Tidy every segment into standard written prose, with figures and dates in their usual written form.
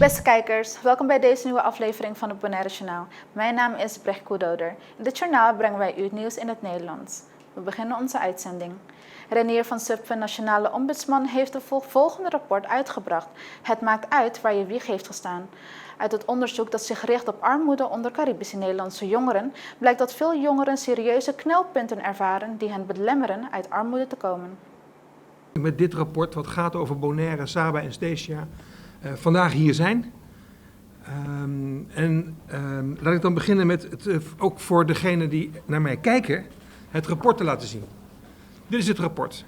Beste kijkers, welkom bij deze nieuwe aflevering van het Bonaire Journaal. Mijn naam is Brecht Koedoder. In dit journaal brengen wij u het nieuws in het Nederlands. We beginnen onze uitzending. Renier van Zutphen, Nationale Ombudsman, heeft het volgende rapport uitgebracht. Het maakt uit waar je wieg heeft gestaan. Uit het onderzoek dat zich richt op armoede onder Caribische Nederlandse jongeren blijkt dat veel jongeren serieuze knelpunten ervaren die hen belemmeren uit armoede te komen. Met dit rapport, wat gaat over Bonaire, Saba en Stesia, vandaag hier zijn. Laat ik dan beginnen met het, ook voor degenen die naar mij kijken, het rapport te laten zien. Dit is het rapport.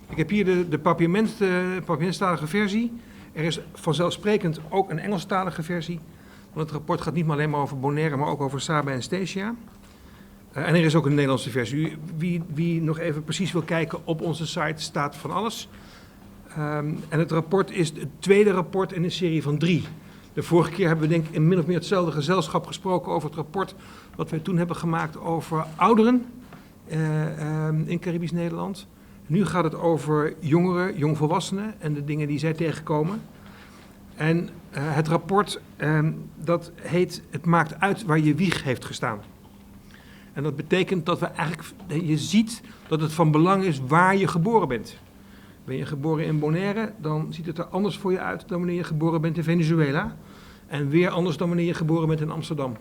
Ik heb hier de papiamenstalige versie. Er is vanzelfsprekend ook een Engelstalige versie. Want het rapport gaat niet alleen maar over Bonaire, maar ook over Saba en Stesia. En er is ook een Nederlandse versie. Wie nog even precies wil kijken, op onze site staat van alles. En het rapport is het tweede rapport in een serie van 3. De vorige keer hebben we denk ik in min of meer hetzelfde gezelschap gesproken over het rapport wat wij toen hebben gemaakt over ouderen in Caribisch Nederland. Nu gaat het over jongeren, jongvolwassenen en de dingen die zij tegenkomen. En het rapport dat heet Het maakt uit waar je wieg heeft gestaan. En dat betekent dat we eigenlijk, je ziet dat het van belang is waar je geboren bent. Ben je geboren in Bonaire, dan ziet het er anders voor je uit dan wanneer je geboren bent in Venezuela. En weer anders dan wanneer je geboren bent in Amsterdam.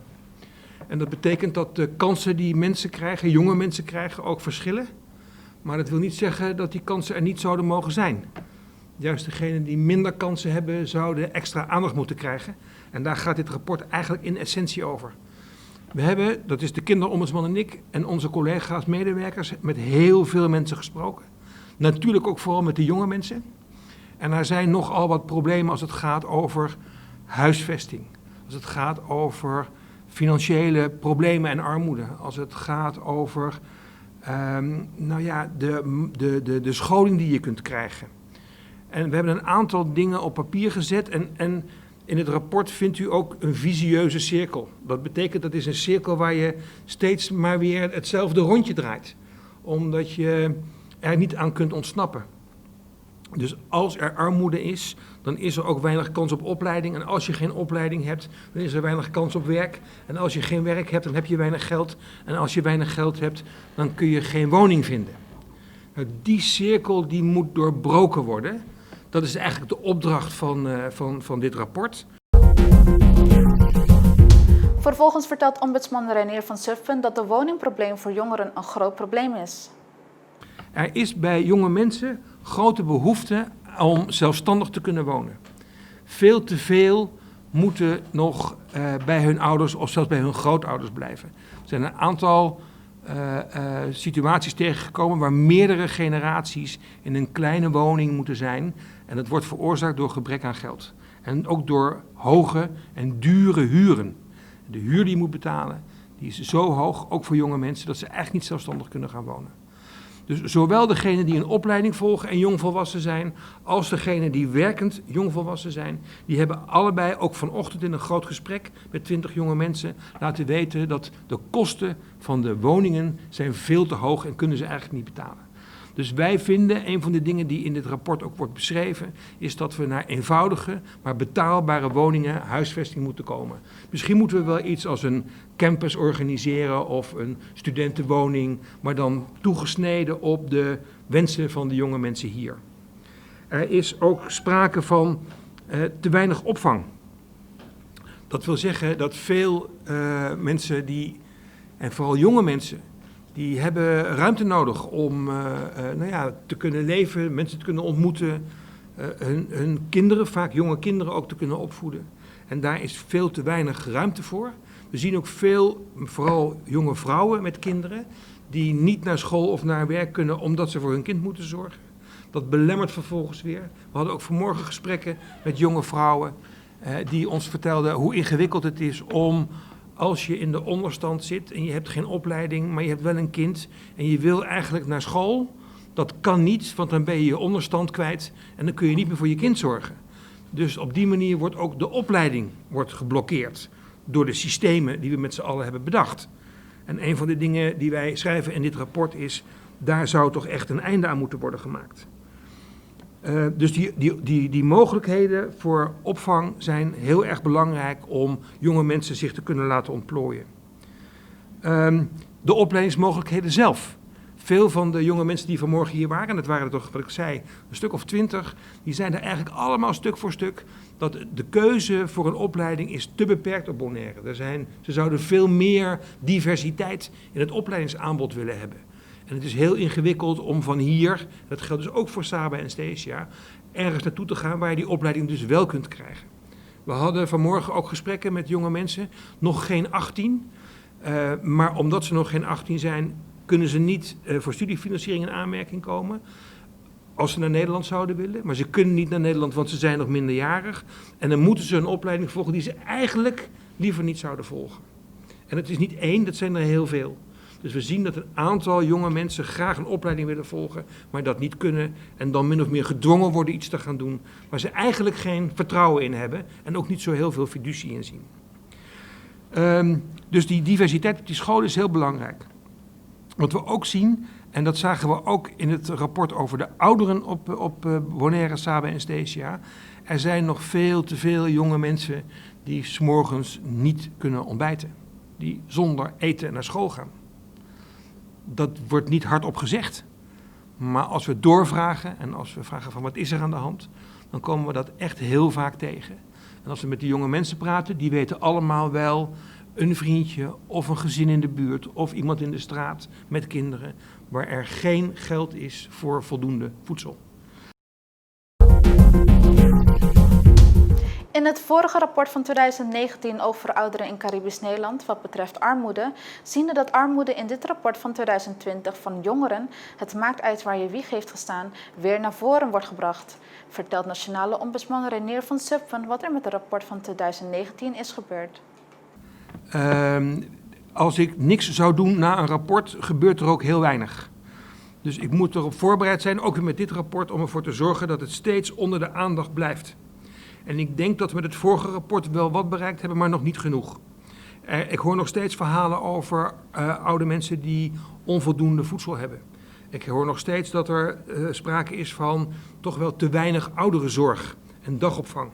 En dat betekent dat de kansen die mensen krijgen, jonge mensen krijgen, ook verschillen. Maar dat wil niet zeggen dat die kansen er niet zouden mogen zijn. Juist degenen die minder kansen hebben, zouden extra aandacht moeten krijgen. En daar gaat dit rapport eigenlijk in essentie over. We hebben, dat is de kinderombudsman en ik en onze collega's, medewerkers, met heel veel mensen gesproken. Natuurlijk ook vooral met de jonge mensen. En er zijn nogal wat problemen als het gaat over huisvesting. Als het gaat over financiële problemen en armoede. Als het gaat over de scholing die je kunt krijgen. En we hebben een aantal dingen op papier gezet en in het rapport vindt u ook een visieuze cirkel. Dat betekent dat is een cirkel waar je steeds maar weer hetzelfde rondje draait. Omdat je er niet aan kunt ontsnappen. Dus als er armoede is, dan is er ook weinig kans op opleiding. En als je geen opleiding hebt, dan is er weinig kans op werk. En als je geen werk hebt, dan heb je weinig geld. En als je weinig geld hebt, dan kun je geen woning vinden. Nou, die cirkel die moet doorbroken worden. Dat is eigenlijk de opdracht van dit rapport. Vervolgens vertelt ombudsman Renier van Zutphen dat de woningprobleem voor jongeren een groot probleem is. Er is bij jonge mensen grote behoefte om zelfstandig te kunnen wonen. Veel te veel moeten nog bij hun ouders of zelfs bij hun grootouders blijven. Er zijn een aantal situaties tegengekomen waar meerdere generaties in een kleine woning moeten zijn. En dat wordt veroorzaakt door gebrek aan geld. En ook door hoge en dure huren. De huur die je moet betalen, die is zo hoog, ook voor jonge mensen, dat ze echt niet zelfstandig kunnen gaan wonen. Dus zowel degenen die een opleiding volgen en jongvolwassen zijn, als degenen die werkend jongvolwassen zijn, die hebben allebei ook vanochtend in een groot gesprek met 20 jonge mensen laten weten dat de kosten van de woningen zijn veel te hoog en kunnen ze eigenlijk niet betalen. Dus wij vinden, een van de dingen die in dit rapport ook wordt beschreven, is dat we naar eenvoudige, maar betaalbare woningen, huisvesting moeten komen. Misschien moeten we wel iets als een campus organiseren of een studentenwoning, maar dan toegesneden op de wensen van de jonge mensen hier. Er is ook sprake van te weinig opvang. Dat wil zeggen dat veel mensen en vooral jonge mensen, die hebben ruimte nodig om te kunnen leven, mensen te kunnen ontmoeten, hun kinderen, vaak jonge kinderen ook te kunnen opvoeden. En daar is veel te weinig ruimte voor. We zien ook veel, vooral jonge vrouwen met kinderen, die niet naar school of naar werk kunnen omdat ze voor hun kind moeten zorgen. Dat belemmert vervolgens weer. We hadden ook vanmorgen gesprekken met jonge vrouwen die ons vertelden hoe ingewikkeld het is om, als je in de onderstand zit en je hebt geen opleiding, maar je hebt wel een kind en je wil eigenlijk naar school, dat kan niet, want dan ben je je onderstand kwijt en dan kun je niet meer voor je kind zorgen. Dus op die manier wordt ook de opleiding geblokkeerd door de systemen die we met z'n allen hebben bedacht. En een van de dingen die wij schrijven in dit rapport is, daar zou toch echt een einde aan moeten worden gemaakt. Dus die mogelijkheden voor opvang zijn heel erg belangrijk om jonge mensen zich te kunnen laten ontplooien. De opleidingsmogelijkheden zelf. Veel van de jonge mensen die vanmorgen hier waren, en dat waren er toch, wat ik zei, een stuk of 20, die zijn er eigenlijk allemaal stuk voor stuk dat de keuze voor een opleiding is te beperkt op Bonaire. Ze zouden veel meer diversiteit in het opleidingsaanbod willen hebben. En het is heel ingewikkeld om van hier, dat geldt dus ook voor Saba en Stesia, ergens naartoe te gaan waar je die opleiding dus wel kunt krijgen. We hadden vanmorgen ook gesprekken met jonge mensen, nog geen 18, maar omdat ze nog geen 18 zijn, kunnen ze niet voor studiefinanciering in aanmerking komen. Als ze naar Nederland zouden willen, maar ze kunnen niet naar Nederland, want ze zijn nog minderjarig. En dan moeten ze een opleiding volgen die ze eigenlijk liever niet zouden volgen. En het is niet één, dat zijn er heel veel. Dus we zien dat een aantal jonge mensen graag een opleiding willen volgen, maar dat niet kunnen en dan min of meer gedwongen worden iets te gaan doen waar ze eigenlijk geen vertrouwen in hebben en ook niet zo heel veel fiducie in zien. Dus die diversiteit op die school is heel belangrijk. Wat we ook zien, en dat zagen we ook in het rapport over de ouderen op Bonaire, Saba en Stesia, er zijn nog veel te veel jonge mensen die 's morgens niet kunnen ontbijten, die zonder eten naar school gaan. Dat wordt niet hardop gezegd, maar als we doorvragen en als we vragen van wat is er aan de hand, dan komen we dat echt heel vaak tegen. En als we met die jonge mensen praten, die weten allemaal wel een vriendje of een gezin in de buurt of iemand in de straat met kinderen waar er geen geld is voor voldoende voedsel. In het vorige rapport van 2019 over ouderen in Caribisch Nederland wat betreft armoede, zien we dat armoede in dit rapport van 2020 van jongeren, het maakt uit waar je wieg heeft gestaan, weer naar voren wordt gebracht. Vertelt Nationale Ombudsman Renier van Zupfen wat er met het rapport van 2019 is gebeurd. Als ik niks zou doen na een rapport, gebeurt er ook heel weinig. Dus ik moet erop voorbereid zijn, ook met dit rapport, om ervoor te zorgen dat het steeds onder de aandacht blijft. En ik denk dat we met het vorige rapport wel wat bereikt hebben, maar nog niet genoeg. Ik hoor nog steeds verhalen over oude mensen die onvoldoende voedsel hebben. Ik hoor nog steeds dat er sprake is van toch wel te weinig ouderenzorg en dagopvang.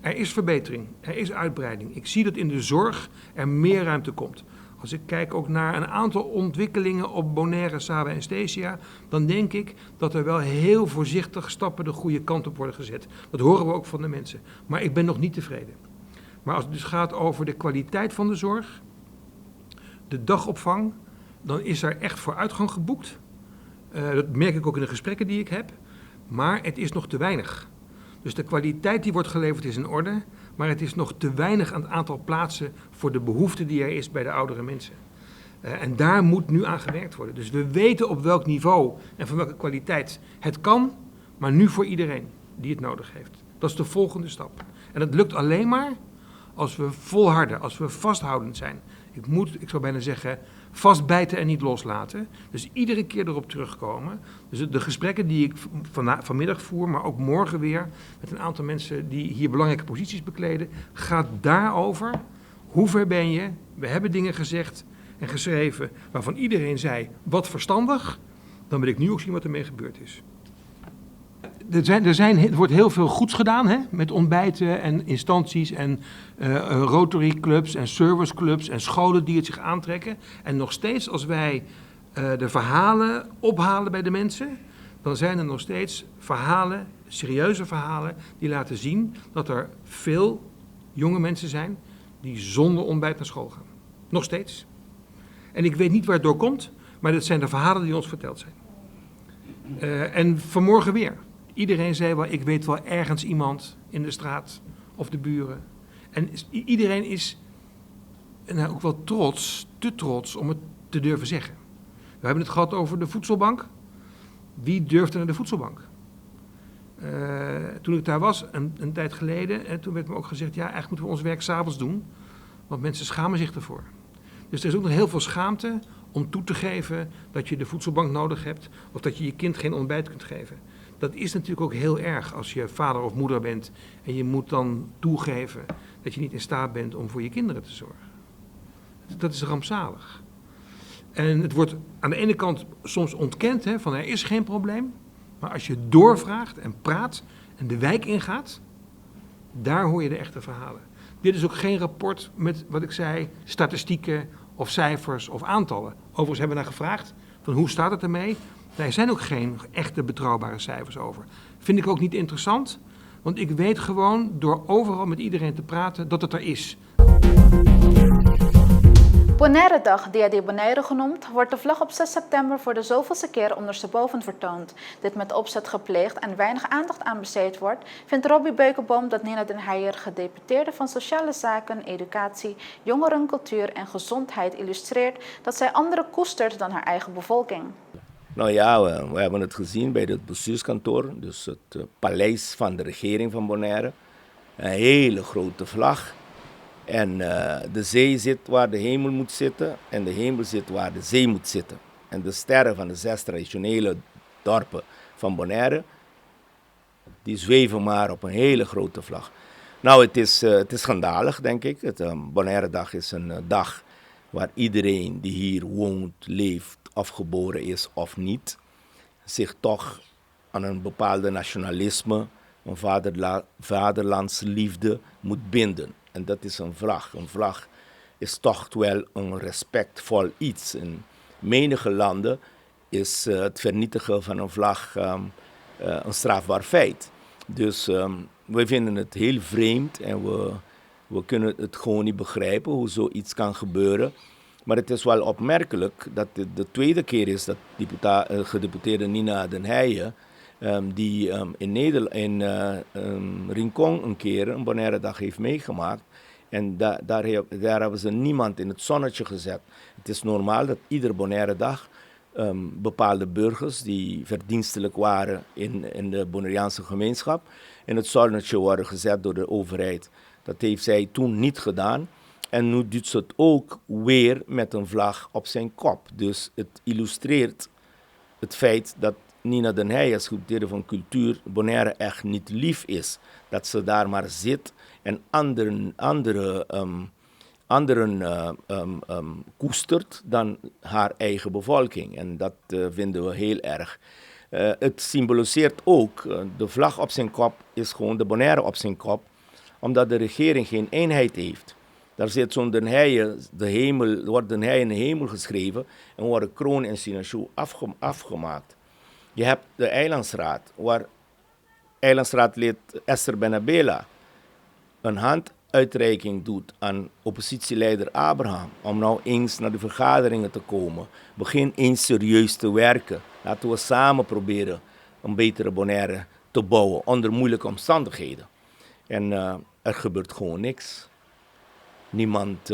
Er is verbetering, er is uitbreiding. Ik zie dat in de zorg er meer ruimte komt. Als ik kijk ook naar een aantal ontwikkelingen op Bonaire, Saba en Stesia, dan denk ik dat er wel heel voorzichtig stappen de goede kant op worden gezet. Dat horen we ook van de mensen. Maar ik ben nog niet tevreden. Maar als het dus gaat over de kwaliteit van de zorg, de dagopvang, dan is er echt vooruitgang geboekt. Dat merk ik ook in de gesprekken die ik heb. Maar het is nog te weinig. Dus de kwaliteit die wordt geleverd is in orde, maar het is nog te weinig aan het aantal plaatsen voor de behoefte die er is bij de oudere mensen. En daar moet nu aan gewerkt worden. Dus we weten op welk niveau en van welke kwaliteit het kan, maar nu voor iedereen die het nodig heeft. Dat is de volgende stap. En dat lukt alleen maar als we volharden, als we vasthoudend zijn. Ik zou bijna zeggen, vastbijten en niet loslaten. Dus iedere keer erop terugkomen. Dus de gesprekken die ik vanmiddag voer, maar ook morgen weer met een aantal mensen die hier belangrijke posities bekleden, gaat daarover. Hoe ver ben je? We hebben dingen gezegd en geschreven waarvan iedereen zei, wat verstandig. Dan wil ik nu ook zien wat ermee gebeurd is. Er wordt heel veel goeds gedaan, hè, met ontbijten en instanties en Rotary clubs en serviceclubs en scholen die het zich aantrekken. En nog steeds als wij de verhalen ophalen bij de mensen, dan zijn er nog steeds verhalen, serieuze verhalen, die laten zien dat er veel jonge mensen zijn die zonder ontbijt naar school gaan. Nog steeds. En ik weet niet waar het door komt, maar dat zijn de verhalen die ons verteld zijn. En vanmorgen weer. Iedereen zei wel, ik weet wel ergens iemand in de straat of de buren. En iedereen is ook wel te trots om het te durven zeggen. We hebben het gehad over de voedselbank. Wie durfde naar de voedselbank? Toen ik daar was, een tijd geleden, toen werd me ook gezegd, ja, eigenlijk moeten we ons werk 's avonds doen. Want mensen schamen zich ervoor. Dus er is ook nog heel veel schaamte om toe te geven dat je de voedselbank nodig hebt. Of dat je je kind geen ontbijt kunt geven. Dat is natuurlijk ook heel erg als je vader of moeder bent en je moet dan toegeven dat je niet in staat bent om voor je kinderen te zorgen. Dat is rampzalig. En het wordt aan de ene kant soms ontkend, hè, van er is geen probleem, Maar als je doorvraagt en praat en de wijk ingaat, daar hoor je de echte verhalen. Dit is ook geen rapport met, wat ik zei, statistieken of cijfers of aantallen. Overigens hebben we naar gevraagd, van hoe staat het ermee? Daar zijn ook geen echte betrouwbare cijfers over. Vind ik ook niet interessant, want ik weet gewoon door overal met iedereen te praten dat het er is. Bonaire Dag, Dia de Bonaire genoemd, wordt de vlag op 6 september voor de zoveelste keer ondersteboven vertoond. Dit met opzet gepleegd en weinig aandacht aan besteed wordt, vindt Robbie Beukenboom dat Nina den Heijer, gedeputeerde van Sociale Zaken, Educatie, Jongeren, Cultuur en Gezondheid, illustreert dat zij anderen koestert dan haar eigen bevolking. Nou ja, we hebben het gezien bij het bestuurskantoor, dus het paleis van de regering van Bonaire. Een hele grote vlag. En de zee zit waar de hemel moet zitten en de hemel zit waar de zee moet zitten. En de sterren van de 6 traditionele dorpen van Bonaire, die zweven maar op een hele grote vlag. Nou, het is schandalig, denk ik. Bonaire Dag is een dag waar iedereen die hier woont, leeft of geboren is of niet, zich toch aan een bepaalde nationalisme, een vaderlandsliefde moet binden. En dat is een vlag. Een vlag is toch wel een respectvol iets. In menige landen is het vernietigen van een vlag een strafbaar feit. Dus we vinden het heel vreemd en we kunnen het gewoon niet begrijpen hoe zoiets kan gebeuren. Maar het is wel opmerkelijk dat dit de tweede keer is dat gedeputeerde Nina den Heijer, die in Rincon een keer een Bonaire Dag heeft meegemaakt. En daar hebben ze niemand in het zonnetje gezet. Het is normaal dat ieder Bonaire Dag bepaalde burgers die verdienstelijk waren in de Bonaireaanse gemeenschap in het zonnetje worden gezet door de overheid. Dat heeft zij toen niet gedaan. En nu doet ze het ook weer met een vlag op zijn kop. Dus het illustreert het feit dat Nina den Heijer als gedeputeerde van cultuur Bonaire echt niet lief is. Dat ze daar maar zit en anderen koestert dan haar eigen bevolking. En dat vinden we heel erg. Het symboliseert ook, de vlag op zijn kop is gewoon de Bonaire op zijn kop, omdat de regering geen eenheid heeft. Daar zit zo'n Den Heijer, wordt Den Heijer in de hemel geschreven en worden kroon en sinaasappel afgemaakt. Je hebt de eilandsraad, waar eilandsraadlid Esther Benabela een handuitreiking doet aan oppositieleider Abraham om nou eens naar de vergaderingen te komen. Begin eens serieus te werken. Laten we samen proberen een betere Bonaire te bouwen onder moeilijke omstandigheden. En er gebeurt gewoon niks. Niemand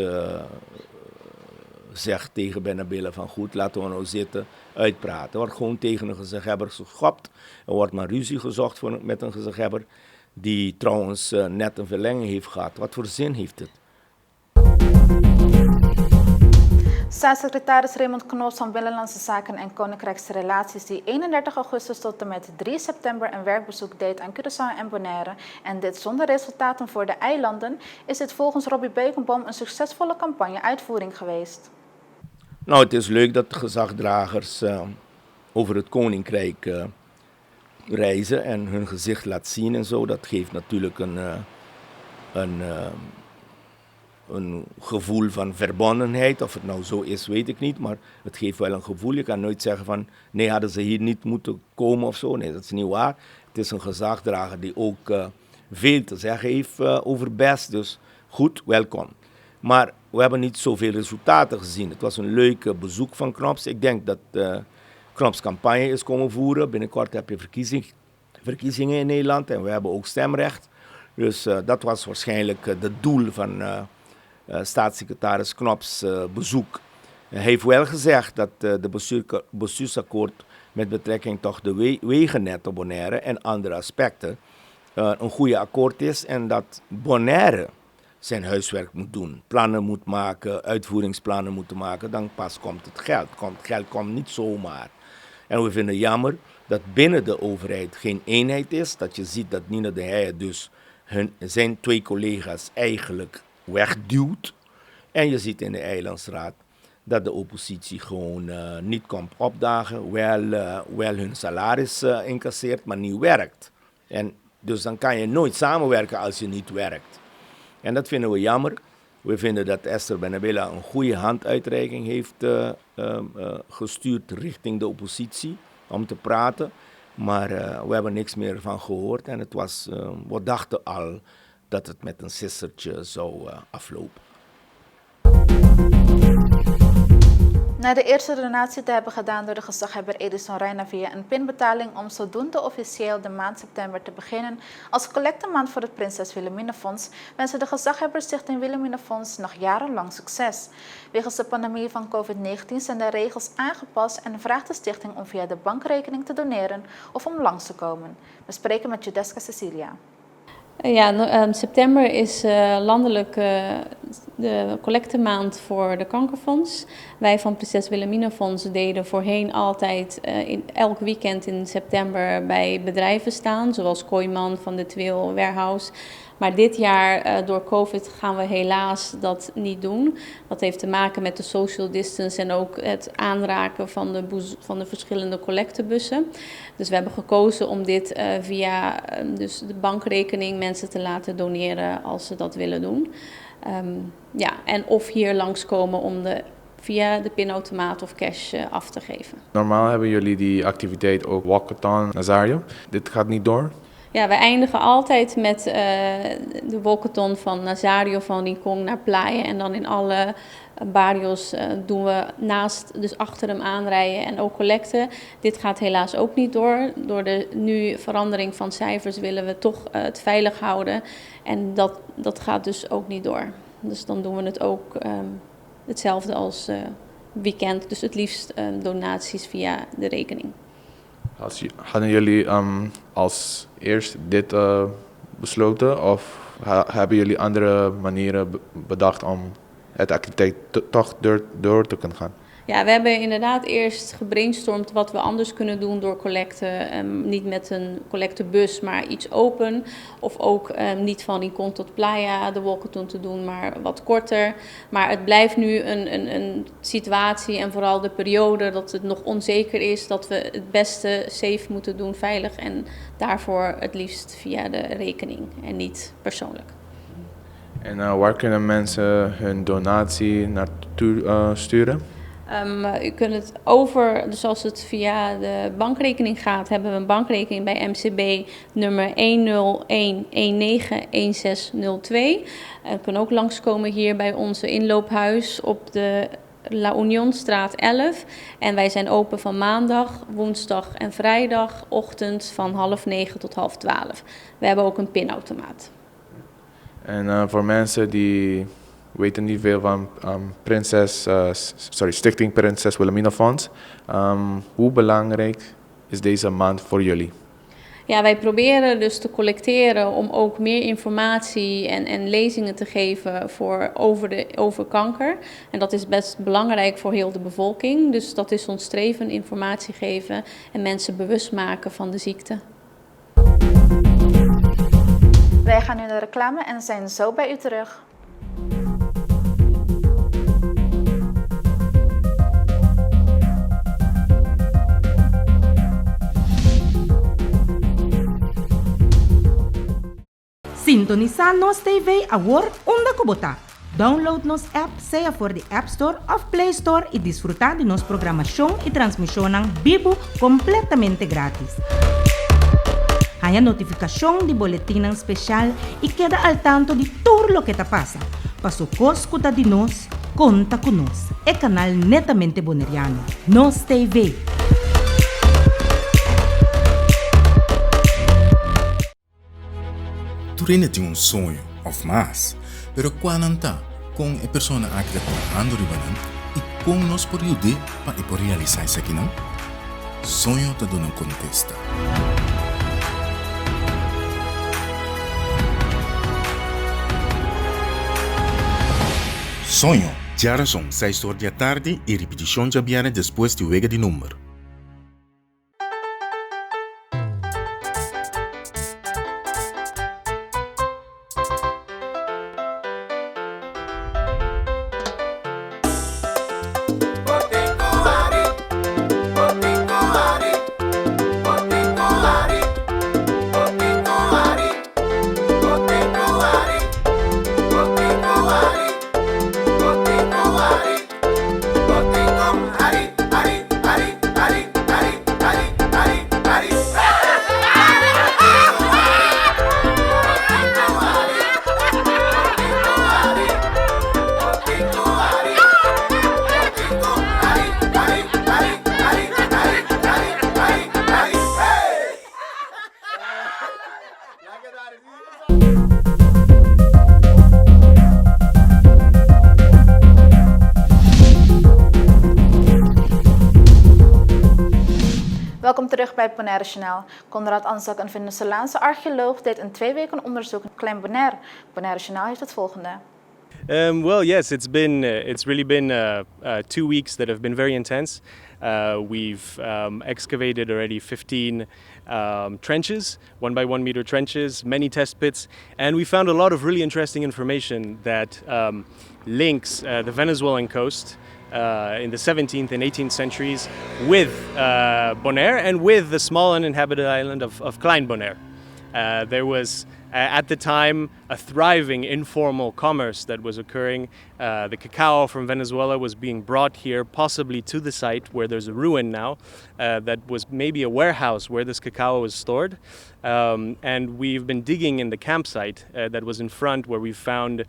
zegt tegen Benabela van goed, laten we nou zitten, uitpraten. Er wordt gewoon tegen een gezeghebber geschopt. Er wordt maar ruzie gezocht met een gezeghebber die trouwens net een verlenging heeft gehad. Wat voor zin heeft het? Staatssecretaris Raymond Knoos van Binnenlandse Zaken en Koninkrijksrelaties, die 31 augustus tot en met 3 september een werkbezoek deed aan Curaçao en Bonaire, en dit zonder resultaten voor de eilanden, is dit volgens Robbie Beukenboom een succesvolle campagne-uitvoering geweest. Nou, het is leuk dat gezagdragers over het Koninkrijk reizen en hun gezicht laat zien en zo. Dat geeft natuurlijk een gevoel van verbondenheid. Of het nou zo is, weet ik niet. Maar het geeft wel een gevoel. Je kan nooit zeggen van, nee, hadden ze hier niet moeten komen of zo. Nee, dat is niet waar. Het is een gezagdrager die ook veel te zeggen heeft over best. Dus goed, welkom. Maar we hebben niet zoveel resultaten gezien. Het was een leuk bezoek van Knops. Ik denk dat Knops campagne is komen voeren. Binnenkort heb je verkiezingen in Nederland en we hebben ook stemrecht. Dus dat was waarschijnlijk het doel van staatssecretaris Knops bezoek. Hij heeft wel gezegd dat de bestuursakkoord met betrekking tot de wegennet op Bonaire en andere aspecten een goede akkoord is en dat Bonaire zijn huiswerk moet doen, plannen moet maken, uitvoeringsplannen moet maken, dan pas komt het geld. Het geld komt niet zomaar. En we vinden jammer dat binnen de overheid geen eenheid is, dat je ziet dat Nina den Heijer dus zijn 2 collega's eigenlijk wegduwt. En je ziet in de eilandsraad dat de oppositie gewoon niet komt opdagen, wel hun salaris incasseert, maar niet werkt. En dus dan kan je nooit samenwerken als je niet werkt. En dat vinden we jammer. We vinden dat Esther Benabella een goede handuitreiking heeft gestuurd richting de oppositie om te praten. Maar we hebben niks meer van gehoord en we dachten al dat het met een sissertje zou aflopen. Na de eerste donatie te hebben gedaan door de gezaghebber Edison Reina via een pinbetaling om zodoende officieel de maand september te beginnen als collectemaand voor het Prinses Wilhelmina Fonds, wensen de gezaghebber Stichting Wilhelmina Fonds nog jarenlang succes. Wegens de pandemie van COVID-19 zijn de regels aangepast en vraagt de stichting om via de bankrekening te doneren of om langs te komen. We spreken met Judeska Cecilia. Ja, september is landelijk de collectemaand voor de kankerfonds. Wij van Prinses Wilhelmina Fonds deden voorheen altijd elk weekend in september bij bedrijven staan, zoals Kooiman van de Twil Warehouse. Maar dit jaar door COVID gaan we helaas dat niet doen. Dat heeft te maken met de social distance en ook het aanraken van de verschillende collectebussen. Dus we hebben gekozen om dit via dus de bankrekening mensen te laten doneren als ze dat willen doen. En of hier langskomen om via de pinautomaat of cash af te geven. Normaal hebben jullie die activiteit ook Walkathon Nazario. Dit gaat niet door? Ja, wij eindigen altijd met de walkathon van Nazario van Rincon naar Playa. En dan in alle barrios doen we naast, dus achter hem aanrijden en ook collecten. Dit gaat helaas ook niet door. Door de nu verandering van cijfers willen we toch het veilig houden. En dat gaat dus ook niet door. Dus dan doen we het ook hetzelfde als weekend. Dus het liefst donaties via de rekening. Hadden jullie als eerst dit besloten of hebben jullie andere manieren bedacht om het activiteit toch door te kunnen gaan? Ja, we hebben inderdaad eerst gebrainstormd wat we anders kunnen doen door collecten. Niet met een collectebus, maar iets open. Of ook niet van Rincon tot Playa de walkathon te doen, maar wat korter. Maar het blijft nu een situatie en vooral de periode dat het nog onzeker is. Dat we het beste safe moeten doen, veilig. En daarvoor het liefst via de rekening en niet persoonlijk. En waar kunnen mensen hun donatie naartoe sturen? U kunt het dus als het via de bankrekening gaat, hebben we een bankrekening bij MCB nummer 101191602. U kunt ook langskomen hier bij onze inloophuis op de La Unionstraat 11. En wij zijn open van maandag, woensdag en vrijdag, ochtend van 8:30 tot 11:30. We hebben ook een pinautomaat. En voor mensen die weten niet veel van Stichting Prinses Wilhelmina Fonds. Hoe belangrijk is deze maand voor jullie? Ja, wij proberen dus te collecteren om ook meer informatie en lezingen te geven over kanker. En dat is best belangrijk voor heel de bevolking. Dus dat is ons streven, informatie geven en mensen bewust maken van de ziekte. Wij gaan nu naar de reclame en zijn zo bij u terug. Sintoniza Nos TV agora onde Kubota. Download nos app, seja por the App Store of Play Store e desfrutar de nos programação e transmissão vivo completamente grátis. Há notificação de boletim especial e queda al tanto de tudo o que está passa. Para o escuta de nós, conta conosco. É canal netamente boneriano. Nos TV. Tu tem sonho of mais, pero quando está com a pessoa que está trabalhando e como nós podemos ajudar para realizar isso aqui não? Sonho te dando contesta. Sonho, já são 6 horas da tarde e repetição já viene depois de wega de número. Welkom terug bij het Bonaire Journaal. Conrad Anzak, een Venezolaanse archeoloog, deed in 2 weken onderzoek in Klein Bonaire. Bonaire Journaal heeft het volgende. Well, yes, it's really been 2 weeks that have been very intense. We've excavated already 15 trenches, 1 by 1 meter trenches, many test pits, and we found a lot of really interesting information that links the Venezuelan coast in the 17th and 18th centuries with Bonaire and with the small uninhabited island of Klein Bonaire. There was at the time a thriving informal commerce that was occurring. The cacao from Venezuela was being brought here, possibly to the site where there's a ruin now, that was maybe a warehouse where this cacao was stored. And we've been digging in the campsite that was in front, where we found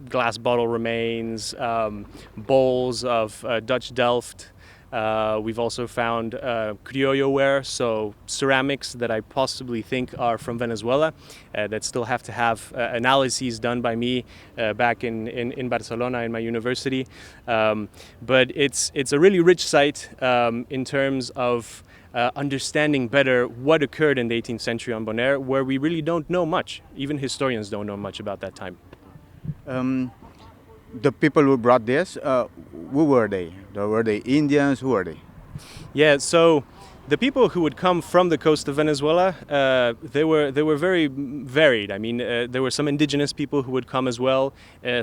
glass bottle remains, bowls of Dutch Delft. We've also found criollo ware, so ceramics that I possibly think are from Venezuela, that still have to have analyses done by me back in Barcelona in my university. But it's a really rich site in terms of understanding better what occurred in the 18th century on Bonaire, where we really don't know much. Even historians don't know much about that time. The people who brought this, who were they? Were they Indians? Who were they? Yeah, so the people who would come from the coast of Venezuela, they were very varied. I mean, there were some indigenous people who would come as well,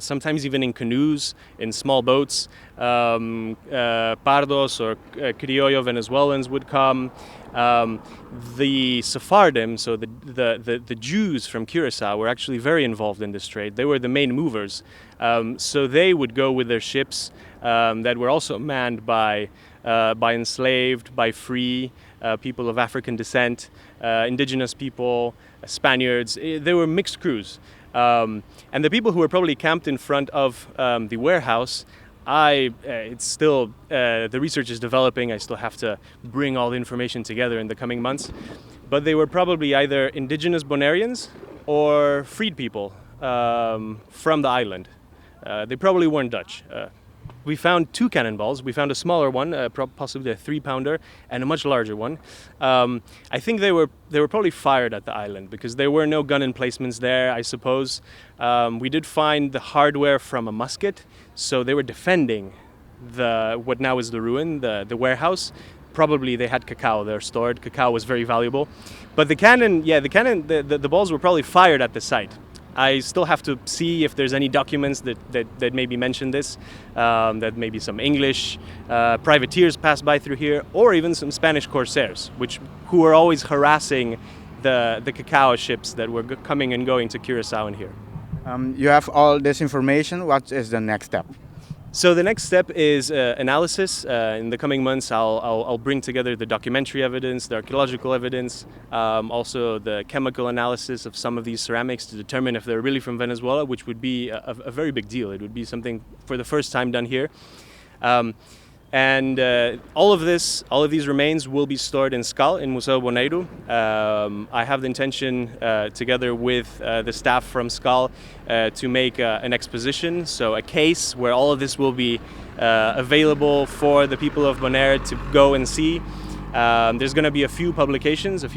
sometimes even in canoes, in small boats. Pardos or Criollo Venezuelans would come. The Sephardim, so the Jews from Curacao, were actually very involved in this trade. They were the main movers. So they would go with their ships that were also manned by enslaved, by free people of African descent, indigenous people, Spaniards. They were mixed crews. And the people who were probably camped in front of the warehouse, it's still, the research is developing. I still have to bring all the information together in the coming months. But they were probably either indigenous Bonaireans or freed people from the island. They probably weren't Dutch. We found 2 cannonballs. We found a smaller one, possibly a 3-pounder, and a much larger one. I think they were probably fired at the island because there were no gun emplacements there, I suppose. We did find the hardware from a musket, so they were defending what now is the ruin, the warehouse. Probably they had cacao there stored. Cacao was very valuable. But the balls were probably fired at the site. I still have to see if there's any documents that maybe mention this, that maybe some English privateers passed by through here, or even some Spanish corsairs, who were always harassing the cacao ships that were coming and going to Curacao and here. You have all this information. What is the next step? So the next step is analysis. In the coming months, I'll bring together the documentary evidence, the archaeological evidence, also the chemical analysis of some of these ceramics to determine if they're really from Venezuela, which would be a very big deal. It would be something for the first time done here. And all of these remains will be stored in Skal, in Museu Bonaire. I have the intention, together with the staff from Skal, to make an exposition, so a case where all of this will be available for the people of Bonaire to go and see. There's going to be a few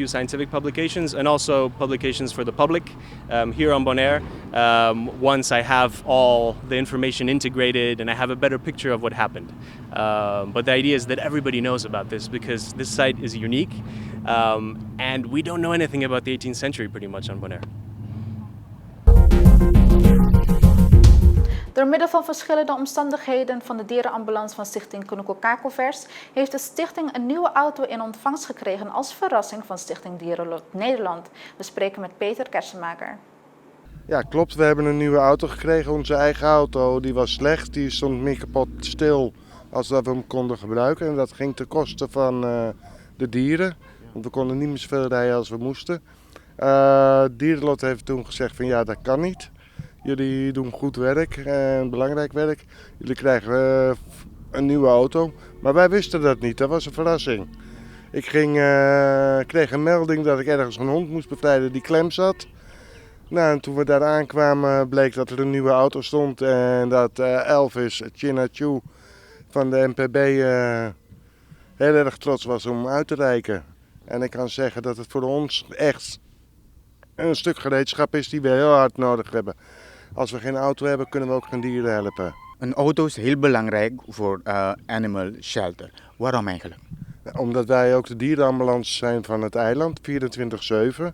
scientific publications, and also publications for the public here on Bonaire. Once I have all the information integrated and I have a better picture of what happened. But the idea is that everybody knows about this because this site is unique, and we don't know anything about the 18th century pretty much on Bonaire. Door middel van verschillende omstandigheden van de dierenambulance van Stichting Koninklijke Kakelvers heeft de stichting een nieuwe auto in ontvangst gekregen als verrassing van Stichting Dierenlot Nederland. We spreken met Peter Kersenmaker. Ja, klopt. We hebben een nieuwe auto gekregen. Onze eigen auto die was slecht. Die stond meer kapot stil als dat we hem konden gebruiken. En dat ging ten koste van de dieren. Want we konden niet meer zoveel rijden als we moesten. Dierenlot heeft toen gezegd van ja, dat kan niet. Jullie doen goed werk en belangrijk werk. Jullie krijgen een nieuwe auto. Maar wij wisten dat niet. Dat was een verrassing. Ik kreeg een melding dat ik ergens een hond moest bevrijden die klem zat. Nou, en toen we daar aankwamen bleek dat er een nieuwe auto stond. En dat Elvis Chinachu van de NPB heel erg trots was om uit te reiken. En ik kan zeggen dat het voor ons echt een stuk gereedschap is die we heel hard nodig hebben. Als we geen auto hebben, kunnen we ook geen dieren helpen. Een auto is heel belangrijk voor animal shelter. Waarom eigenlijk? Omdat wij ook de dierenambulance zijn van het eiland, 24/7.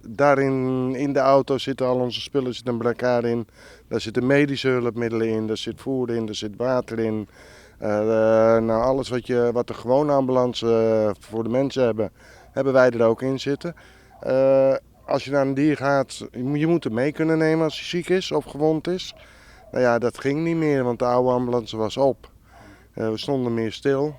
Daarin in de auto zitten al onze spullen zitten bij elkaar in. Daar zitten medische hulpmiddelen in, daar zit voer in, daar zit water in. Alles wat de gewone ambulance voor de mensen hebben wij er ook in zitten. Als je naar een dier gaat, je moet hem mee kunnen nemen als hij ziek is of gewond is. Nou ja, dat ging niet meer, want de oude ambulance was op. We stonden meer stil.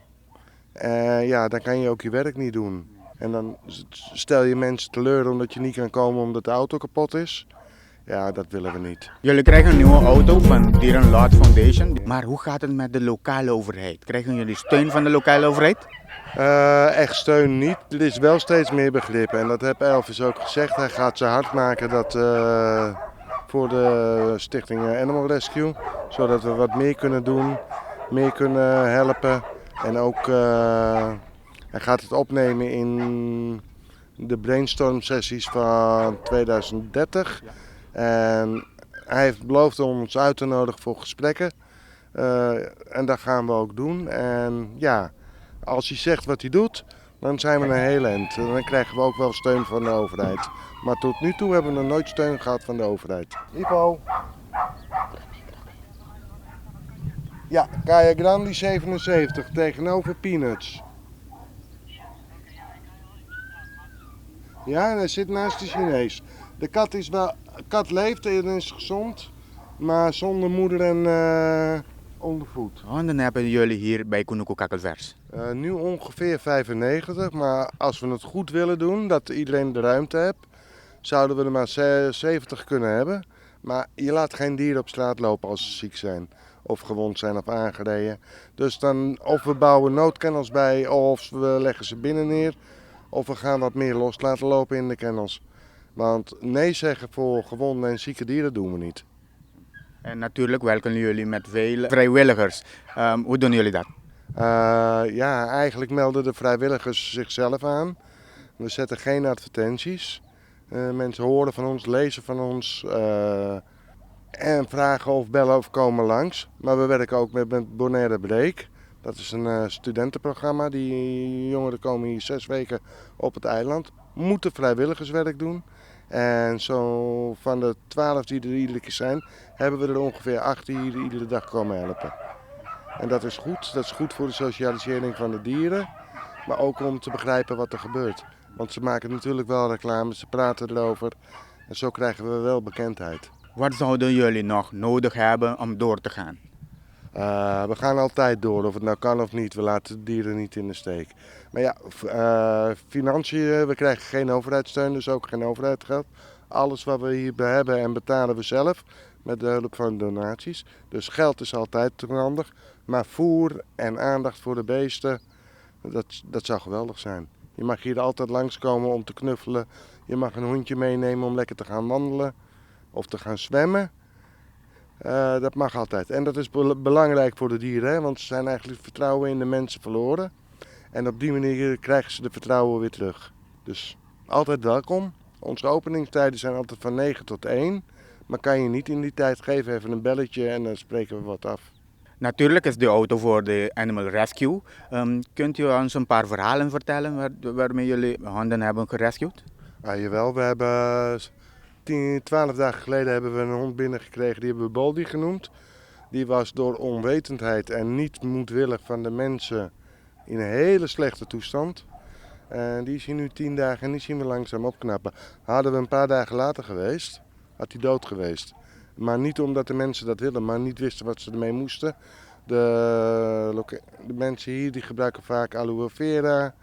Dan kan je ook je werk niet doen. En dan stel je mensen teleur omdat je niet kan komen omdat de auto kapot is. Ja, dat willen we niet. Jullie krijgen een nieuwe auto van Dierenlot Foundation. Maar hoe gaat het met de lokale overheid? Krijgen jullie steun van de lokale overheid? Echt steun niet. Er is wel steeds meer begrip. En dat heeft Elvis ook gezegd. Hij gaat zijn hard maken dat, voor de stichting Animal Rescue. Zodat we wat meer kunnen doen. Meer kunnen helpen. En ook hij gaat het opnemen in de brainstorm sessies van 2030. En hij heeft beloofd om ons uit te nodigen voor gesprekken. En dat gaan we ook doen. En ja, als hij zegt wat hij doet, dan zijn we een heel eind. En dan krijgen we ook wel steun van de overheid. Maar tot nu toe hebben we nog nooit steun gehad van de overheid. Ivo. Ja, Kaya Grandi 77 tegenover Peanuts. Ja, hij zit naast de Chinees. De kat leeft en is gezond, maar zonder moeder en ondervoed. Honden hebben jullie hier bij Kunuku Kakkelvers? Nu ongeveer 95, maar als we het goed willen doen, dat iedereen de ruimte heeft, zouden we er maar 70 kunnen hebben. Maar je laat geen dieren op straat lopen als ze ziek zijn. Of gewond zijn of aangereden. Dus dan of we bouwen noodkennels bij of we leggen ze binnen neer. Of we gaan wat meer los laten lopen in de kennels. Want nee zeggen voor gewonde en zieke dieren doen we niet. En natuurlijk werken jullie met veel vrijwilligers. Hoe doen jullie dat? Eigenlijk melden de vrijwilligers zichzelf aan. We zetten geen advertenties. Mensen horen van ons, lezen van ons. En vragen of bellen of komen langs. Maar we werken ook met Bonaire Break. Dat is een studentenprogramma. Die jongeren komen hier 6 weken op het eiland. Moeten vrijwilligerswerk doen. En zo van de 12 die er iedere keer zijn, hebben we er ongeveer 8 die hier iedere dag komen helpen. En dat is goed. Dat is goed voor de socialisering van de dieren. Maar ook om te begrijpen wat er gebeurt. Want ze maken natuurlijk wel reclame, ze praten erover. En zo krijgen we wel bekendheid. Wat zouden jullie nog nodig hebben om door te gaan? We gaan altijd door, of het nou kan of niet. We laten de dieren niet in de steek. Maar ja, financiën, we krijgen geen overheidssteun, dus ook geen overheidsgeld. Alles wat we hier hebben en betalen we zelf met de hulp van donaties. Dus geld is altijd handig. Maar voer en aandacht voor de beesten, dat zou geweldig zijn. Je mag hier altijd langskomen om te knuffelen. Je mag een hondje meenemen om lekker te gaan wandelen of te gaan zwemmen. Dat mag altijd. En dat is belangrijk voor de dieren, hè? Want ze zijn eigenlijk het vertrouwen in de mensen verloren. En op die manier krijgen ze de vertrouwen weer terug. Dus altijd welkom. Onze openingstijden zijn altijd van 9 tot 1. Maar kan je niet in die tijd geven, even een belletje en dan spreken we wat af. Natuurlijk is de auto voor de Animal Rescue. Kunt u ons een paar verhalen vertellen waarmee jullie honden hebben gerescued? Jawel, we hebben 12 dagen geleden hebben we een hond binnengekregen, die hebben we Baldi genoemd. Die was door onwetendheid en niet moedwillig van de mensen in een hele slechte toestand. En die is hier nu 10 dagen en die zien we langzaam opknappen. Hadden we een paar dagen later geweest, had hij dood geweest. Maar niet omdat de mensen dat willen, maar niet wisten wat ze ermee moesten. De mensen hier die gebruiken vaak aloe vera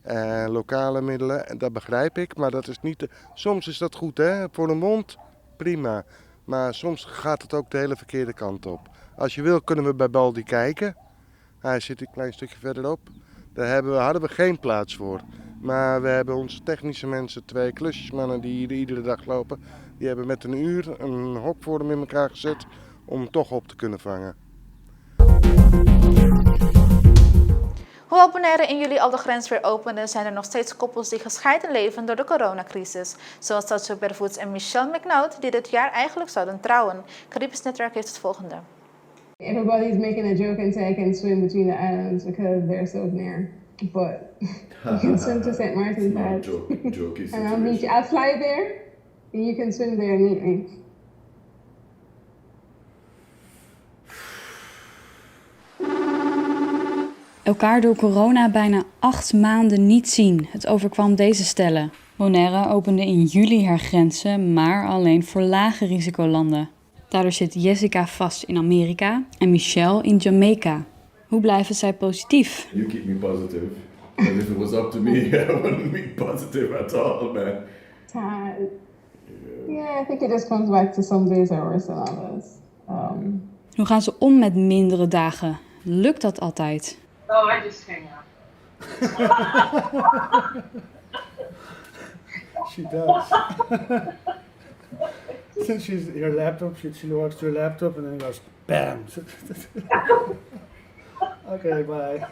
en lokale middelen. En dat begrijp ik, maar dat is niet. Soms is dat goed, hè? Voor een wond, prima. Maar soms gaat het ook de hele verkeerde kant op. Als je wil kunnen we bij Baldi kijken. Hij zit een klein stukje verderop. Daar hadden we geen plaats voor. Maar we hebben onze technische mensen, 2 klusjesmannen die hier iedere dag lopen. Die hebben met een uur een hok voor hem in elkaar gezet om hem toch op te kunnen vangen. Hoewel Bonaire in juli al de grens weer opende, zijn er nog steeds koppels die gescheiden leven door de coronacrisis. Zoals Todd Superfoods en Michelle McNaught, die dit jaar eigenlijk zouden trouwen. Caribisch Netwerk heeft het volgende. Everybody's making a joke and say I can swim between the islands because they're so near. But you can swim to St. Martin's Head. And I'll meet you. I'll fly there and you can swim there and meet me. Elkaar door corona bijna 8 maanden niet zien. Het overkwam deze stellen. Bonaire opende in juli haar grenzen, maar alleen voor lage risicolanden. Daardoor zit Jessica vast in Amerika en Michelle in Jamaica. Hoe blijven zij positief? You keep me positive. Because if it was up to me, I wouldn't be positive at all, man. Tired. Yeah, I think it just comes back to some days are worse than others. Hoe gaan ze om met mindere dagen? Lukt dat altijd? Oh, I just hang up. She does. Since she's her laptop, she walks to her laptop and then goes bam. Okay, bye.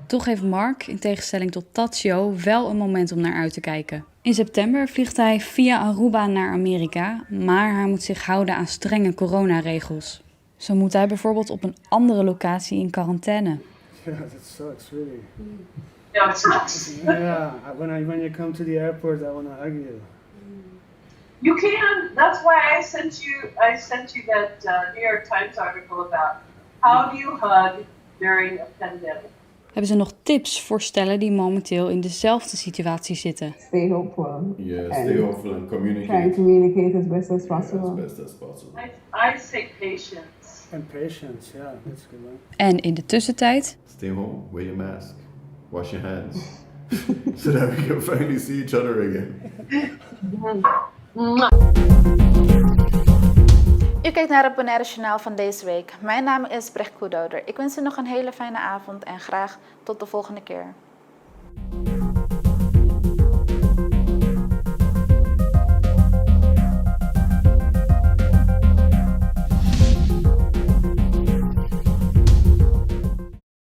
Toch heeft Mark, in tegenstelling tot Tadzio, wel een moment om naar uit te kijken. In september vliegt hij via Aruba naar Amerika, maar hij moet zich houden aan strenge coronaregels. Zo moet hij bijvoorbeeld op een andere locatie in quarantaine. Yeah, that sucks, really. Yeah, it sucks. Yeah, when you come to the airport, I want to hug you. You can. That's why I sent you that New York Times article about how do you hug during a pandemic. Hebben ze nog tips voor stellen die momenteel in dezelfde situatie zitten? Stay hopeful. Yeah, stay hopeful and communicate. Try to communicate as best as possible. Yeah, as best as possible. I say patience. And patience, yeah, that's a good one. En in de tussentijd? Stay home, wear your mask, wash your hands, so that we can finally see each other again. U kijkt naar het Bonaire Journaal van deze week. Mijn naam is Brecht Koedouder. Ik wens u nog een hele fijne avond en graag tot de volgende keer.